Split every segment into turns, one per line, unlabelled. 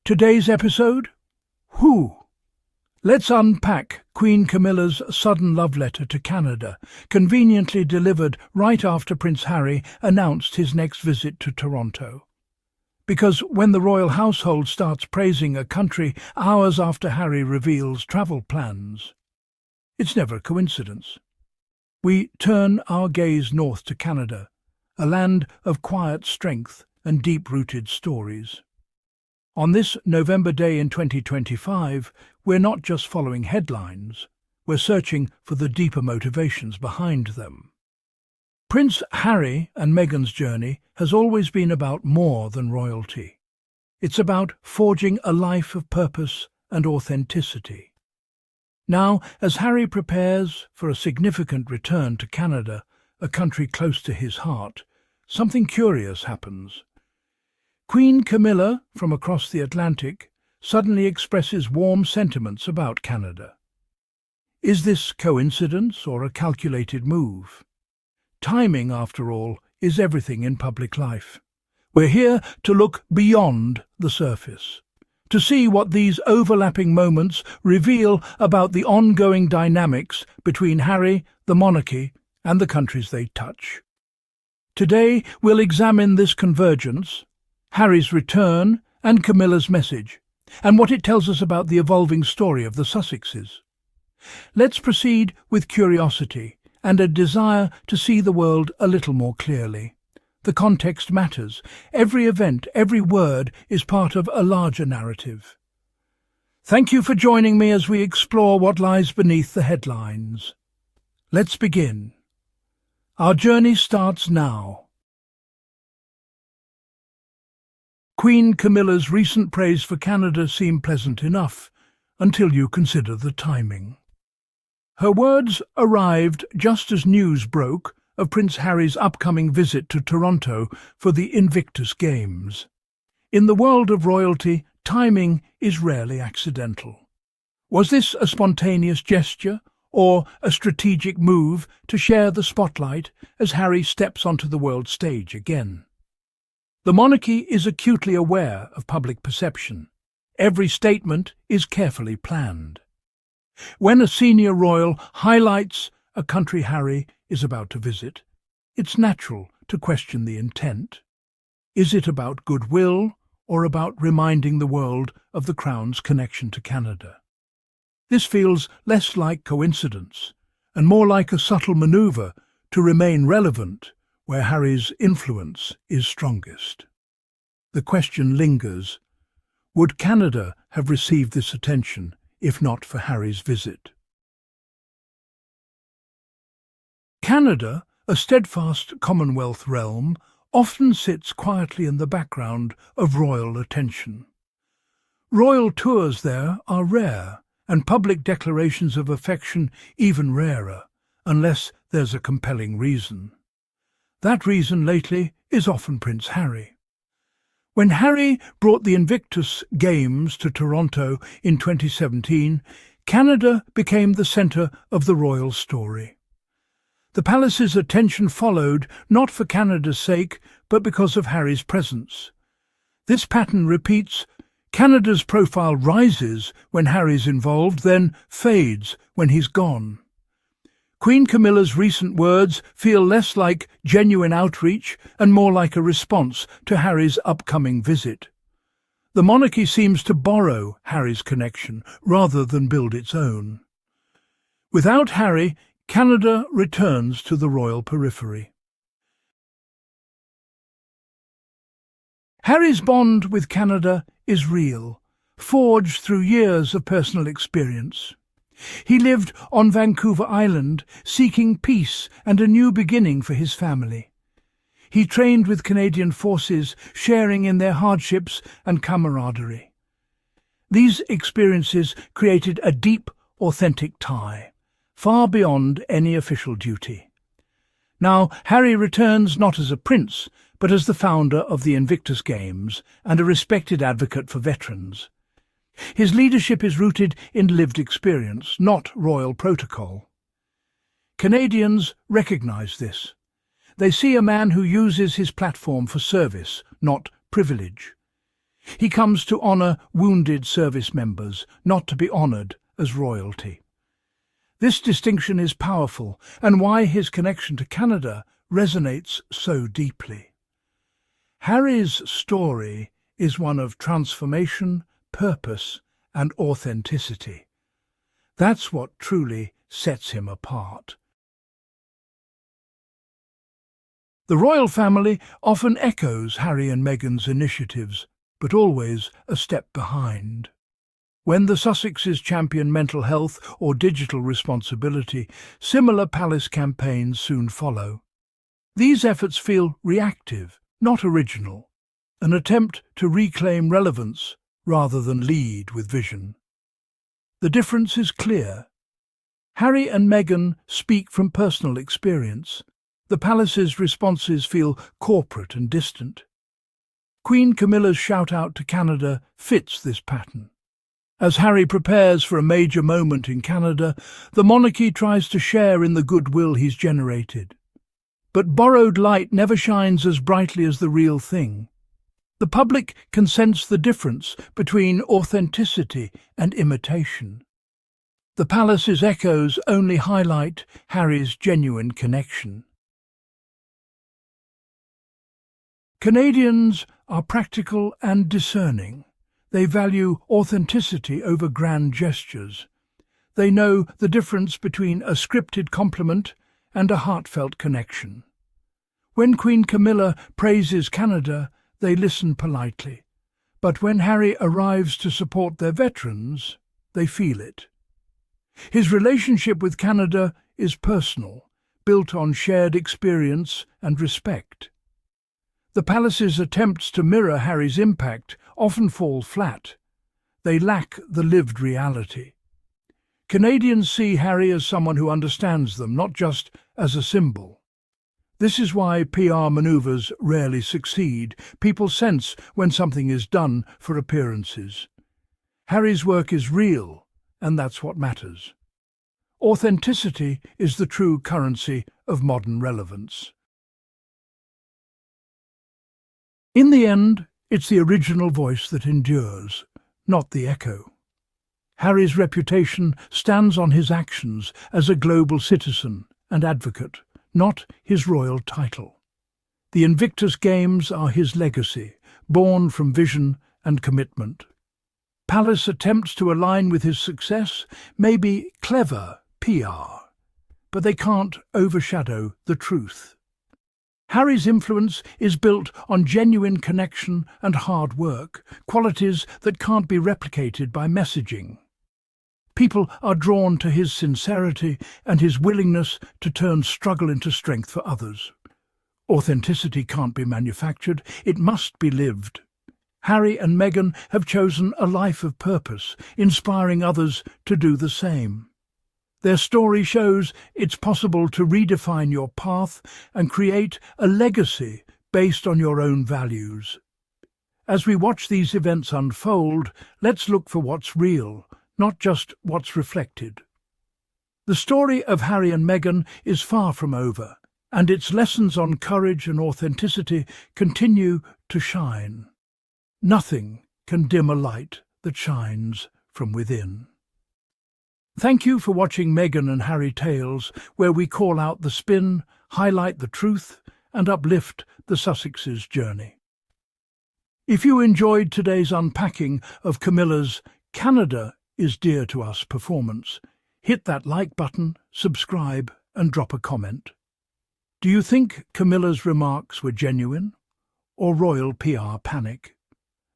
Today's episode? Who? Let's unpack Queen Camilla's sudden love letter to Canada, conveniently delivered right after Prince Harry announced his next visit to Toronto. Because when the royal household starts praising a country hours after Harry reveals travel plans, it's never a coincidence. We turn our gaze north to Canada, a land of quiet strength and deep-rooted stories. On this November day in 2025, we're not just following headlines, we're searching for the deeper motivations behind them. Prince Harry and Meghan's journey has always been about more than royalty. It's about forging a life of purpose and authenticity. Now, as Harry prepares for a significant return to Canada, a country close to his heart, something curious happens. Queen Camilla, from across the Atlantic, suddenly expresses warm sentiments about Canada. Is this coincidence or a calculated move? Timing, after all, is everything in public life. We're here to look beyond the surface, to see what these overlapping moments reveal about the ongoing dynamics between Harry, the monarchy, and the countries they touch. Today, we'll examine this convergence, Harry's return and Camilla's message, and what it tells us about the evolving story of the Sussexes. Let's proceed with curiosity and a desire to see the world a little more clearly. The context matters. Every event, every word is part of a larger narrative. Thank you for joining me as we explore what lies beneath the headlines. Let's begin. Our journey starts now. Queen Camilla's recent praise for Canada seemed pleasant enough, until you consider the timing. Her words arrived just as news broke of Prince Harry's upcoming visit to Toronto for the Invictus Games. In the world of royalty, timing is rarely accidental. Was this a spontaneous gesture, or a strategic move to share the spotlight as Harry steps onto the world stage again? The monarchy is acutely aware of public perception. Every statement is carefully planned. When a senior royal highlights a country Harry is about to visit, it's natural to question the intent. Is it about goodwill or about reminding the world of the Crown's connection to Canada? This feels less like coincidence and more like a subtle maneuver to remain relevant where Harry's influence is strongest. The question lingers: would Canada have received this attention if not for Harry's visit? Canada, a steadfast Commonwealth realm, often sits quietly in the background of royal attention. Royal tours there are rare, and public declarations of affection even rarer, unless there's a compelling reason. That reason lately is often Prince Harry. When Harry brought the Invictus Games to Toronto in 2017, Canada became the centre of the royal story. The palace's attention followed, not for Canada's sake, but because of Harry's presence. This pattern repeats. Canada's profile rises when Harry's involved, then fades when he's gone. Queen Camilla's recent words feel less like genuine outreach and more like a response to Harry's upcoming visit. The monarchy seems to borrow Harry's connection rather than build its own. Without Harry, Canada returns to the royal periphery. Harry's bond with Canada is real, forged through years of personal experience. He lived on Vancouver Island, seeking peace and a new beginning for his family. He trained with Canadian forces, sharing in their hardships and camaraderie. These experiences created a deep, authentic tie, far beyond any official duty. Now, Harry returns not as a prince, but as the founder of the Invictus Games and a respected advocate for veterans. His leadership is rooted in lived experience, not royal protocol. Canadians recognise this. They see a man who uses his platform for service, not privilege. He comes to honour wounded service members, not to be honoured as royalty. This distinction is powerful, and why his connection to Canada resonates so deeply. Harry's story is one of transformation, purpose, and authenticity. That's what truly sets him apart. The royal family often echoes Harry and Meghan's initiatives, but always a step behind. When the Sussexes champion mental health or digital responsibility, similar palace campaigns soon follow. These efforts feel reactive, not original, an attempt to reclaim relevance rather than lead with vision. The difference is clear. Harry and Meghan speak from personal experience. The palace's responses feel corporate and distant. Queen Camilla's shout-out to Canada fits this pattern. As Harry prepares for a major moment in Canada, the monarchy tries to share in the goodwill he's generated. But borrowed light never shines as brightly as the real thing. The public can sense the difference between authenticity and imitation. The palace's echoes only highlight Harry's genuine connection. Canadians are practical and discerning. They value authenticity over grand gestures. They know the difference between a scripted compliment and a heartfelt connection. When Queen Camilla praises Canada, they listen politely. But when Harry arrives to support their veterans, they feel it. His relationship with Canada is personal, built on shared experience and respect. The palace's attempts to mirror Harry's impact often fall flat. They lack the lived reality. Canadians see Harry as someone who understands them, not just as a symbol. This is why PR manoeuvres rarely succeed. People sense when something is done for appearances. Harry's work is real, and that's what matters. Authenticity is the true currency of modern relevance. In the end, it's the original voice that endures, not the echo. Harry's reputation stands on his actions as a global citizen and advocate, not his royal title. The Invictus Games are his legacy, born from vision and commitment. Palace attempts to align with his success may be clever PR, but they can't overshadow the truth. Harry's influence is built on genuine connection and hard work, qualities that can't be replicated by messaging. People are drawn to his sincerity and his willingness to turn struggle into strength for others. Authenticity can't be manufactured, it must be lived. Harry and Meghan have chosen a life of purpose, inspiring others to do the same. Their story shows it's possible to redefine your path and create a legacy based on your own values. As we watch these events unfold, let's look for what's real, not just what's reflected. The story of Harry and Meghan is far from over, and its lessons on courage and authenticity continue to shine. Nothing can dim a light that shines from within. Thank you for watching Meghan and Harry Tales, where we call out the spin, highlight the truth, and uplift the Sussexes' journey. If you enjoyed today's unpacking of Camilla's "Canada is Dear to Us" performance, hit that like button, subscribe, and drop a comment. Do you think Camilla's remarks were genuine, or royal PR panic?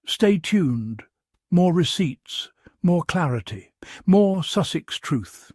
Stay tuned. More receipts, more clarity, more Sussex truth.